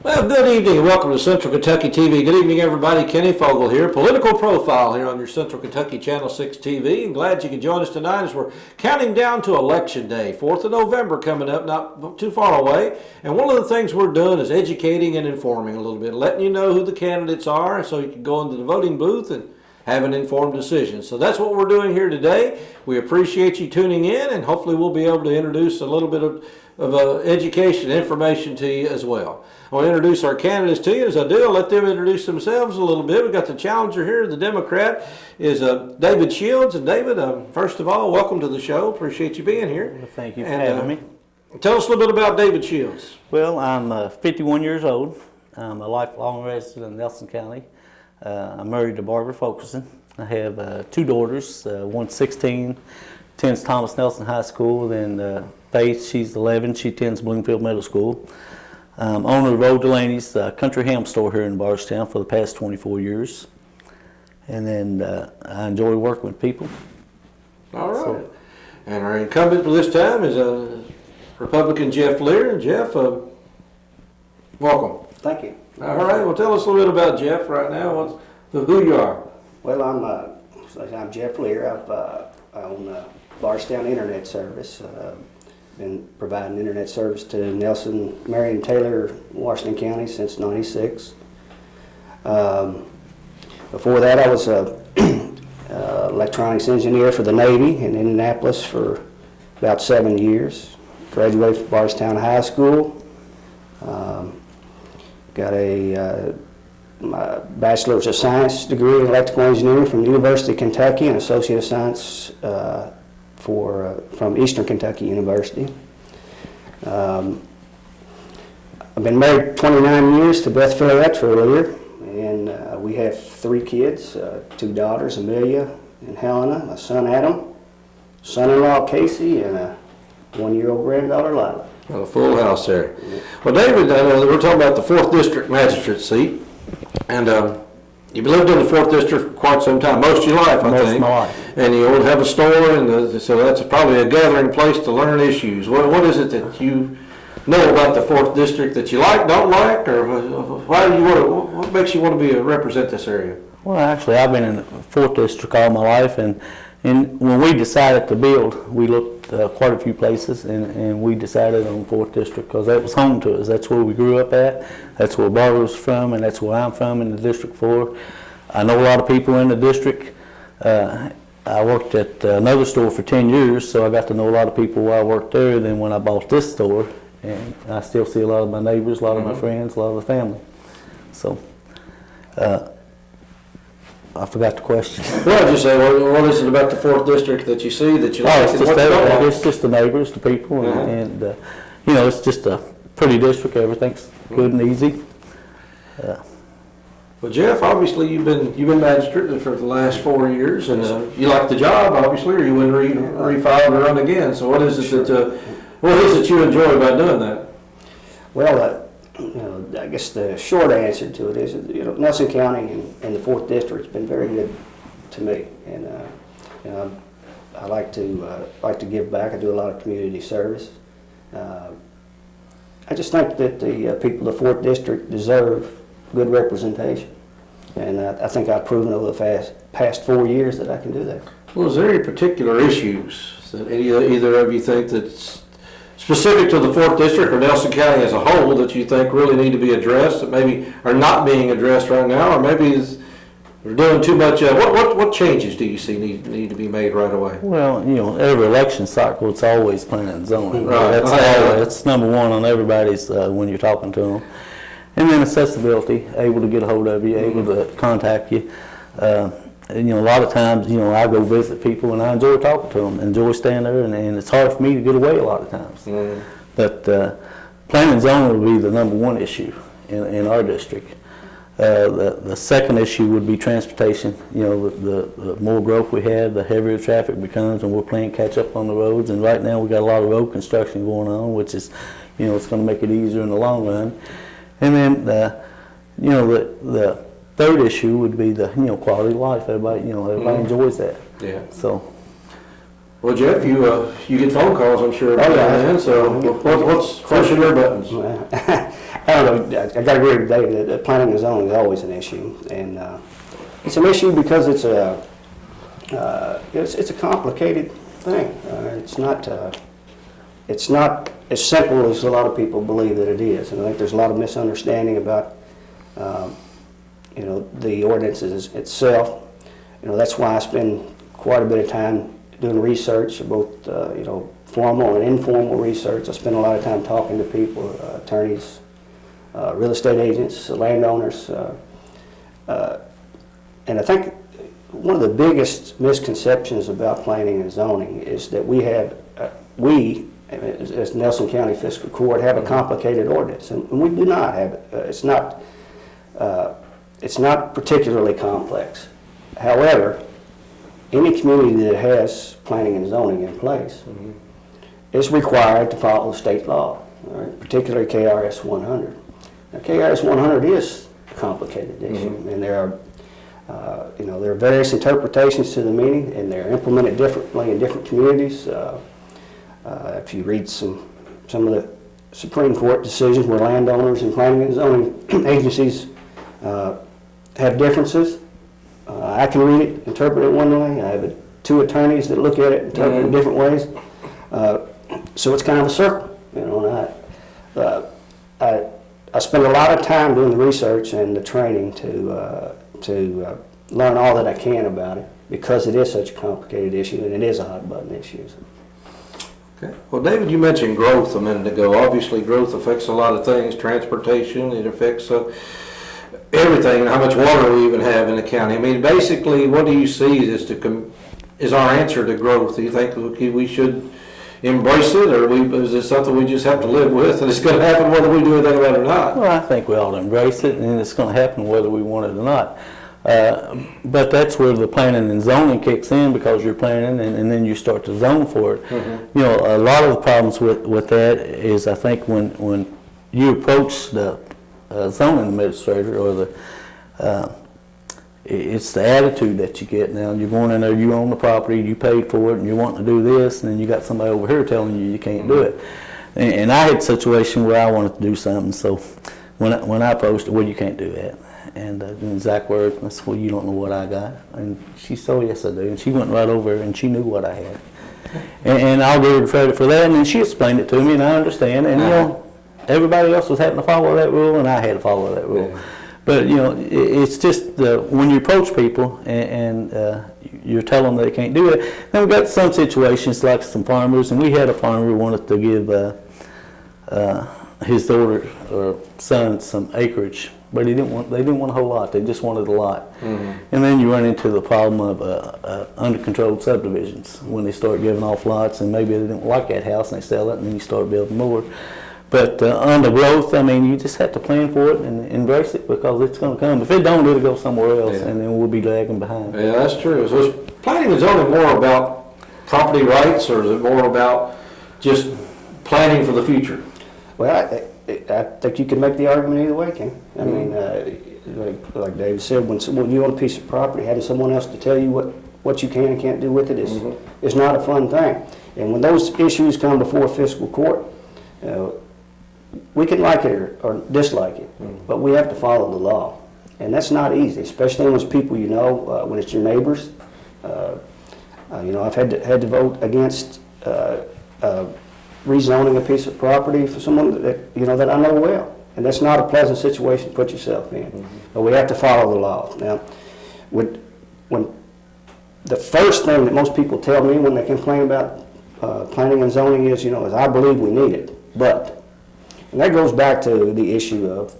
Well, good evening and welcome to Central Kentucky TV. Good evening, everybody. Kenny Fogle here, political profile here on your Central Kentucky Channel 6 TV. And glad you can join us tonight as we're counting down to Election Day, 4th of November coming up, not too far away. And one of the things we're doing is educating and informing a little bit, letting you know who the candidates are so you can go into the voting booth and have an informed decision. So that's what we're doing here today. We appreciate you tuning in, and hopefully we'll be able to introduce a little bit of education and information to you as well. I want to introduce our candidates to you. As I do, I'll let them introduce themselves a little bit. We've got the challenger here, the Democrat, is David Shields. And David, first of all, welcome to the show. Appreciate you being here. Well, thank you for having me. Tell us a little bit about David Shields. Well, I'm 51 years old. I'm a lifelong resident of Nelson County. I'm married to Barbara Fulkerson. I have two daughters. One's 16, attends Thomas Nelson High School. Then Faith, she's 11. She attends Bloomfield Middle School. Owner of Old Delaney's Country Ham Store here in Bardstown for the past 24 years. And then I enjoy working with people. All right. And our incumbent for this time is Republican Jeff Lear. And Jeff, welcome. Thank you. All right. Well, tell us a little bit about Jeff right now. Who you are. Well, I'm Jeff Lear. I own Bardstown Internet Service. Been providing internet service to Nelson, Marion, Taylor, Washington County since '96. Before that, I was an electronics engineer for the Navy in Indianapolis for about 7 years. Graduated from Bardstown High School. Got my Bachelor's of Science degree in Electrical Engineering from the University of Kentucky and Associate of Science from Eastern Kentucky University. I've been married 29 years to Beth Phillips earlier, and we have 3 kids, 2 daughters, Amelia and Helena, my son Adam, son-in-law Casey, and a 1-year-old granddaughter Lila. A full house there. Well, David, we're talking about the 4th District Magistrate seat, and you've lived in the 4th District for quite some time, most of your life, I think. Most of my life. And you have a store, and so that's probably a gathering place to learn issues. What is it that you know about the 4th District that you like, don't like, or why do you what makes you want to represent this area? Well, actually, I've been in the 4th District all my life, and when we decided to build, we looked quite a few places, and we decided on 4th District because that was home to us. That's where we grew up at. That's where Barbara's from, and that's where I'm from in the District 4. I know a lot of people in the district. I worked at another store for 10 years, so I got to know a lot of people while I worked there. Then when I bought this store, and I still see a lot of my neighbors, a lot of my friends, a lot of the family. So, I forgot the question. Well, just say, what is it about the 4th District that you see that you like? It's just the neighbors, the people, and it's just a pretty district. Everything's good and easy. Well, Jeff, obviously you've been magistrate for the last 4 years, and you like the job, obviously, or you wouldn't refile and run again. So what is it that you enjoy about doing that? Well, I guess the short answer to it is, Nelson County and the 4th District has been very good to me, and I like to give back. I do a lot of community service. I just think that the people of the 4th District deserve good representation, and I think I've proven over the past 4 years that I can do that. Well, is there any particular issues that either of you think that's specific to the 4th District or Nelson County as a whole that you think really need to be addressed that maybe are not being addressed right now, or maybe we're doing too much? What changes do you see need to be made right away? Well, every election cycle, it's always planning and zoning. Right. That's number one on everybody's when you're talking to them. And then accessibility, able to get a hold of you, able to contact you. And, a lot of times, I go visit people and I enjoy talking to them, enjoy staying there, and it's hard for me to get away a lot of times. But planning and zoning would be the number one issue in our district. The second issue would be transportation. The more growth we have, the heavier traffic becomes, and we're playing catch up on the roads. And right now we got a lot of road construction going on, which is, it's going to make it easier in the long run. And then, the third issue would be the quality of life. Everybody enjoys that. Yeah. So. Well, Jeff, you get phone calls, I'm sure. Oh, yeah. So what's pushing your buttons? I don't know, I got to agree with David that planning and zoning is always an issue. And it's an issue because it's a complicated thing. It's not as simple as a lot of people believe that it is. And I think there's a lot of misunderstanding about the ordinances itself. That's why I spend quite a bit of time doing research, both formal and informal research. I spend a lot of time talking to people, attorneys, real estate agents, landowners, and I think one of the biggest misconceptions about planning and zoning is that we as Nelson County Fiscal Court have a complicated ordinance, and we do not have it. It's not particularly complex. However, any community that has planning and zoning in place is required to follow state law, right? Particularly KRS 100. Now, KRS 100 is a complicated issue, and there are various interpretations to the meaning, and they're implemented differently in different communities. If you read some of the Supreme Court decisions where landowners and planning and zoning agencies have differences, I can read it, interpret it one way. I have two attorneys that look at it, interpret it different ways. So it's kind of a circle, and I spend a lot of time doing the research and the training to learn all that I can about it, because it is such a complicated issue and it is a hot button issue. Okay. Well, David, you mentioned growth a minute ago. Obviously, growth affects a lot of things, transportation, it affects everything, how much water we even have in the county. I mean, basically, what do you see is our answer to growth? Do you think we should embrace it, or is it something we just have to live with, and it's going to happen whether we do anything about it or not? Well, I think we ought to embrace it, and it's going to happen whether we want it or not. But that's where the planning and zoning kicks in, because you're planning and then you start to zone for it. A lot of the problems with that is, I think, when you approach the zoning administrator or it's the attitude that you get. Now, you're going in there, you own the property, you paid for it, and you want to do this, and then you got somebody over here telling you can't do it. And I had a situation where I wanted to do something, so when I approached it, well, you can't do that. And in exact words, I said, well, you don't know what I got. And she said, oh, yes, I do. And she went right over and she knew what I had. And I'll give her credit for that. And then she explained it to me, and I understand. And, everybody else was having to follow that rule, and I had to follow that rule. Yeah. But, it's just when you approach people and you're telling them they can't do it. Then we've got some situations like some farmers, and we had a farmer who wanted to give his daughter or son some acreage. But they didn't want a whole lot. They just wanted a lot. And then you run into the problem of under-controlled subdivisions, when they start giving off lots, and maybe they don't like that house and they sell it, and then you start building more. But on the growth, I mean, you just have to plan for it and embrace it, because it's going to come. If it don't, it'll go somewhere else, and then we'll be lagging behind. Yeah, that's true. So is planning and zoning more about property rights, or is it more about just planning for the future? Well, I think you can make the argument either way, Ken. I mean, like David said, when you own a piece of property, having someone else to tell you what you can and can't do with it is not a fun thing. And when those issues come before fiscal court, we can like it or dislike it, but we have to follow the law. And that's not easy, especially when it's people when it's your neighbors. I've had to vote against rezoning a piece of property for someone that I know well, and that's not a pleasant situation to put yourself in. But we have to follow the law. Now, when the first thing that most people tell me when they complain about planning and zoning is I believe we need it, but, and that goes back to the issue of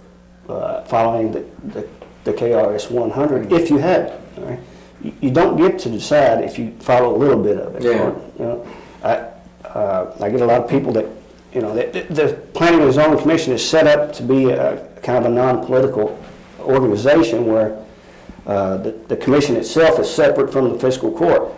following the KRS 100 if you have it. All right? You don't get to decide if you follow a little bit of it. Yeah. I get a lot of people that, the Planning and Zoning Commission is set up to be a kind of a non-political organization where the commission itself is separate from the fiscal court.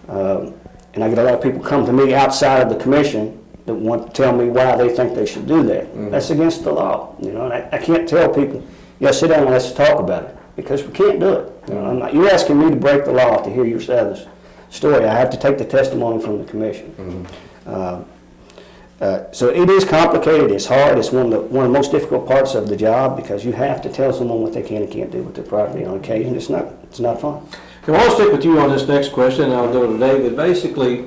And I get a lot of people come to me outside of the commission that want to tell me why they think they should do that. That's against the law, and I can't tell people, sit down and let's talk about it, because we can't do it. You're asking me to break the law to hear your side of the story. I have to take the testimony from the commission. So it is complicated, it's hard, it's one of the most difficult parts of the job because you have to tell someone what they can and can't do with their property on occasion. It's not fun. Okay, well, I'll stick with you on this next question, and I'll go to David. Basically,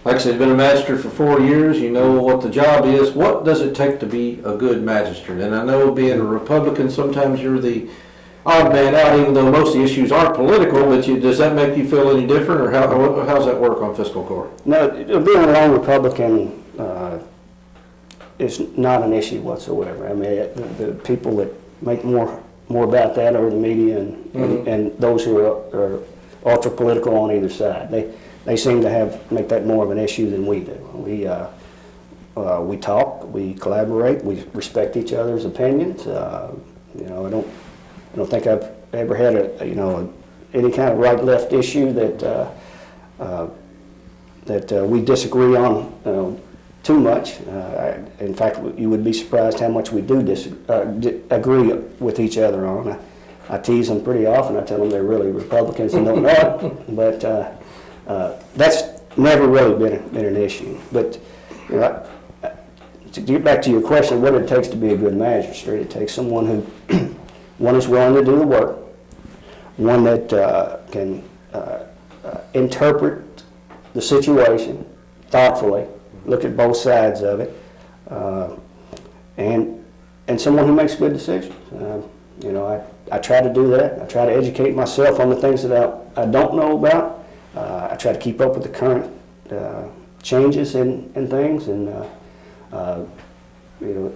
like I said, you've been a magistrate for 4 years. You know what the job is. What does it take to be a good magistrate? And I know being a Republican, sometimes you're the odd man out, even though most of the issues aren't political. But does that make you feel any different, or how's that work on fiscal court? No, being a lone Republican is not an issue whatsoever. I mean, the people that make more about that are the media and those who are ultra political on either side. They seem to make that more of an issue than we do. We talk, we collaborate, we respect each other's opinions. You know, I don't think I've ever had any kind of right-left issue that we disagree on too much. In fact, you would be surprised how much we do agree with each other on. I tease them pretty often. I tell them they're really Republicans and don't know it. But that's never really been an issue. But you know, to get back to your question, what it takes to be a good magistrate, it takes someone who one is willing to do the work, one that can interpret the situation thoughtfully, look at both sides of it, and someone who makes good decisions. You know, I try to do that. I try to educate myself on the things that I don't know about. I try to keep up with the current changes in things, and you know,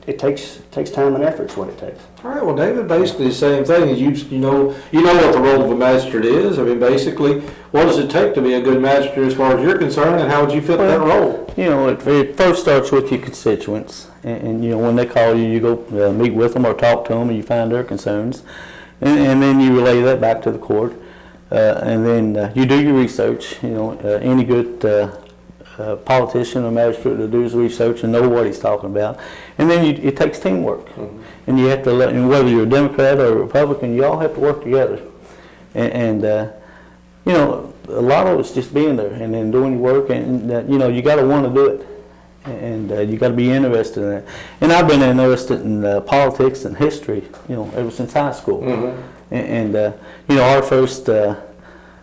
it takes time and effort is what it takes. All right. Well, David, basically the same thing. As you know what the role of a magistrate is. I mean, basically, what does it take to be a good magistrate as far as you're concerned, and how would you fit that role? You know, it first starts with your constituents, and you know, when they call you, you go meet with them or talk to them, and you find their concerns, and then you relay that back to the court, and then you do your research. You know, any good politician or magistrate to do his research and know what he's talking about, and then it takes teamwork, and you have to and whether you're a Democrat or a Republican, you all have to work together, and you know, a lot of it's just being there and then doing your work, and you know, you got to want to do it, and you got to be interested in it. And I've been interested in politics and history, you know, ever since high school, and you know, our first.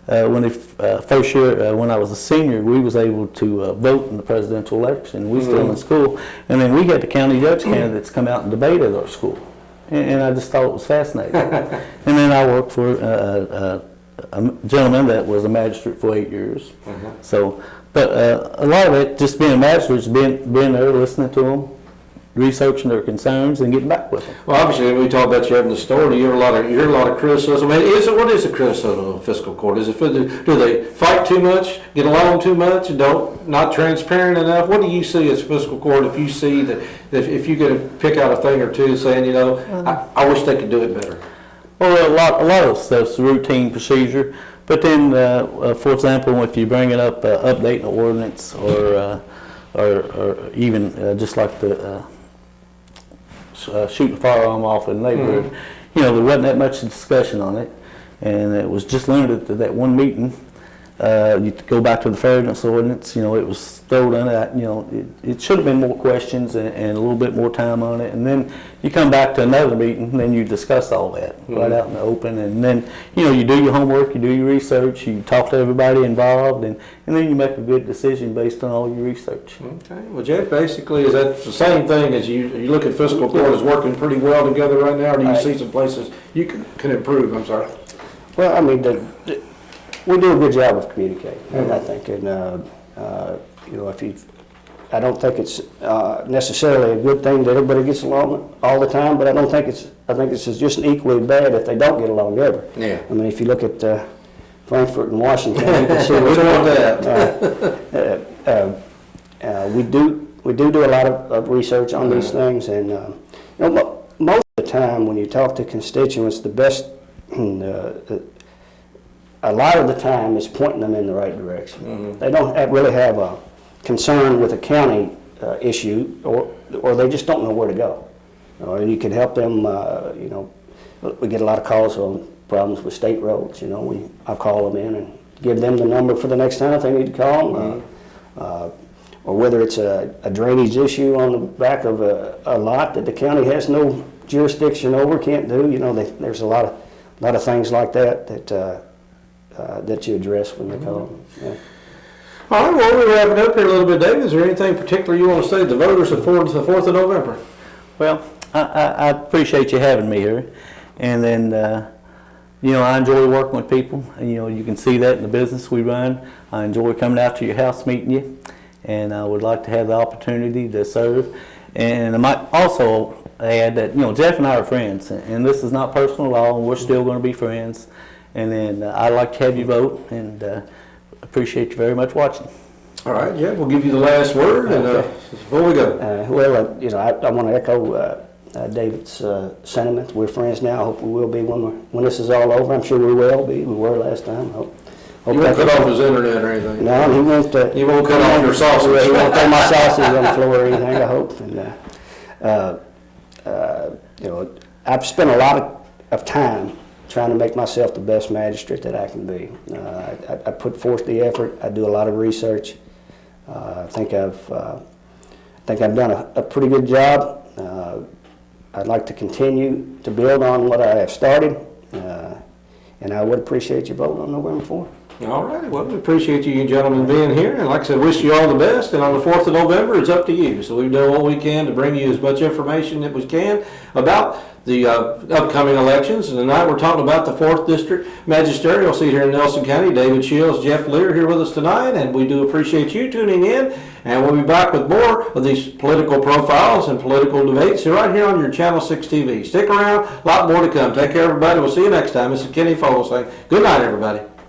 First year, when I was a senior, we was able to vote in the presidential election. We still in school, and then we had the county judge candidates come out and debate at our school, and I just thought it was fascinating. And then I worked for a gentleman that was a magistrate for 8 years. So, but a lot of it, just being a magistrate, is being there, listening to them, researching their concerns, and getting back with them. Well, obviously, when we talk about you having the store, you hear a lot of criticism. I mean, what is the criticism of fiscal court? Is it do they fight too much, get along too much, and not transparent enough? What do you see as fiscal court if you see that if you could pick out a thing or two saying, you know, I wish they could do it better? Well, a lot of stuff's routine procedure, but then, for example, if you bring it up, updating an ordinance or even just like the shooting a firearm off in the neighborhood, you know, there wasn't that much discussion on it, and it was just limited to that one meeting. You go back to the fairness ordinance, you know, it was thrown in that, you know, it should have been more questions and a little bit more time on it, and then you come back to another meeting, and then you discuss all that right out in the open, and then, you know, you do your homework, you do your research, you talk to everybody involved, and then you make a good decision based on all your research. Okay. Well, Jeff, basically, is that the same thing as you look at fiscal court as working pretty well together right now, or do you see some places you can improve? I'm sorry. Well, I mean, we do a good job of communicating, I think, and you know, I don't think it's necessarily a good thing that everybody gets along all the time, but I think it's just equally bad if they don't get along ever. Yeah. I mean, if you look at Frankfurt and Washington, you can see what's going on. We do a lot of research on these things, and you know, most of the time when you talk to constituents, the best. A lot of the time is pointing them in the right direction. They don't really have a concern with a county issue, or they just don't know where to go. Or you can help them. You know, we get a lot of calls on problems with state roads. You know, I call them in and give them the number for the next time if they need to call them. or whether it's a drainage issue on the back of a lot that the county has no jurisdiction over, can't do. You know, there's a lot of things like that you address when they call. Yeah. All right, well, we're wrapping up here a little bit, David. Is there anything particular you want to say to the voters the 4th of November? Well, I appreciate you having me here. And then, you know, I enjoy working with people. And, you know, you can see that in the business we run. I enjoy coming out to your house, meeting you. And I would like to have the opportunity to serve. And I might also add that, you know, Jeff and I are friends. And this is not personal at all. And we're still going to be friends. And then I'd like to have you vote. And appreciate you very much watching. All right, yeah, we'll give you the last word, and before we go. You know, I want to echo David's sentiments. We're friends now. I hope we will be when this is all over. I'm sure we will be. We were last time. Hope You won't cut off his internet or anything. No, he won't. You won't cut off your sausage. He won't throw my sausage on the floor or anything, I hope. And you know, I've spent a lot of time trying to make myself the best magistrate that I can be. I put forth the effort. I do a lot of research. I think I've done a pretty good job. I'd like to continue to build on what I have started, and I would appreciate your vote on November 4th. All right, well, we appreciate you gentlemen being here, and like I said, wish you all the best, and on the 4th of November, it's up to you. So we've done what we can to bring you as much information that we can about the upcoming elections. And tonight we're talking about the 4th District Magisterial seat here in Nelson County. David Shields, Jeff Lear here with us tonight, and we do appreciate you tuning in. And we'll be back with more of these political profiles and political debates right here on your Channel 6 TV. Stick around, a lot more to come. Take care, everybody. We'll see you next time. This is Kenny Fogle saying good night, everybody.